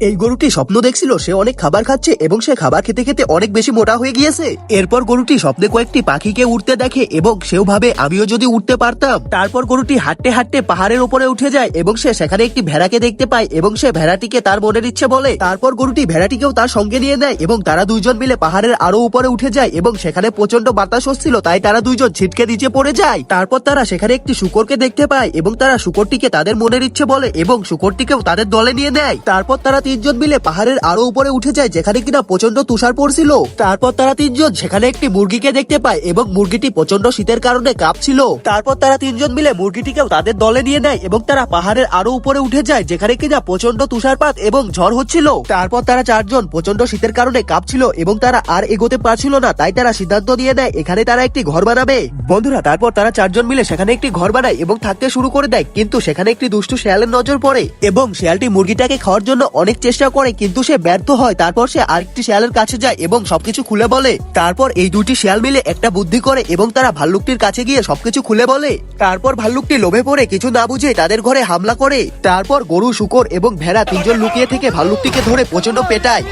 এই গরুটি স্বপ্ন দেখছিল সে অনেক খাবার খাচ্ছে এবং সে খাবার খেতে খেতে অনেক বেশি মোটা হয়ে গিয়েছে। এরপর গরুটি স্বপ্নে কয়েকটি পাখিকে উঠতে দেখে এবং সেও ভাবে আমিও যদি উঠতে পারতাম। তারপর গরুটি হাঁটতে হাঁটতে পাহাড়ের উপরে উঠে যায় এবং সে সেখানে একটি ভেড়াকে দেখতে পায় এবং সে ভেড়াটিকে তার মনের ইচ্ছে বলে। তারপর গরুটি ভেড়াটিকেও তার সঙ্গে নিয়ে নেয় এবং তারা দুইজন মিলে পাহাড়ের আরো উপরে উঠে যায় এবং সেখানে প্রচন্ড বাতাস হচ্ছিল, তাই তারা দুইজন ছিটকে নিচে পড়ে যায়। তারপর তারা সেখানে একটি শূকরকে দেখতে পায় এবং তারা শূকরটিকে তাদের মনের ইচ্ছে বলে এবং শূকরটিকেও তাদের দলে নিয়ে নেয়। তারপর তারা তিনজন মিলে পাহাড়ের আরো উপরে উঠে যায় যেখানে কিনা প্রচন্ড তুষার পড়ছিল। তারপর তারা তিনজন সেখানে একটি মুরগিকে দেখতে পায় এবং মুরগিটি প্রচন্ড শীতের কারণে কাঁপছিল। তারপর তারা তিনজন মিলে মুরগিটিকেও তাদের দলে নিয়ে নেয় এবং তারা পাহাড়ের আরো উপরে উঠে যায় যেখানে কিনা প্রচন্ড তুষারপাত এবং ঝড় হচ্ছিল। তারপর তারা চারজন প্রচন্ড শীতের কারণে কাঁপছিল এবং তারা আর এগোতে পারছিল না, তাই তারা সিদ্ধান্ত নিয়ে নেয় এখানে তারা একটি ঘর বানাবে। বন্ধুরা, তারপর তারা চারজন মিলে সেখানে একটি ঘর বানায় এবং থাকতে শুরু করে দেয়, কিন্তু সেখানে একটি দুষ্টু শেয়ালের নজর পড়ে এবং শেয়ালটি মুরগিটাকে খাওয়ার জন্য অনেক চেষ্টা করে কিন্তু সে ব্যর্থ হয়। তারপর সে আরেকটি শেয়ালের কাছে যায় এবং সবকিছু খুলে বলে। তারপর এই দুটি শেয়াল মিলে একটা বুদ্ধি করে এবং তারা ভাল্লুকটির কাছে গিয়ে সবকিছু খুলে বলে। তারপর ভাল্লুকটি লোভে পড়ে কিছু না বুঝে তাদের ঘরে হামলা করে। তারপর গরু, শূকর এবং ভেড়া তিনজন লুকিয়ে থেকে ভাল্লুকটিকে ধরে প্রচন্ড পেটায়।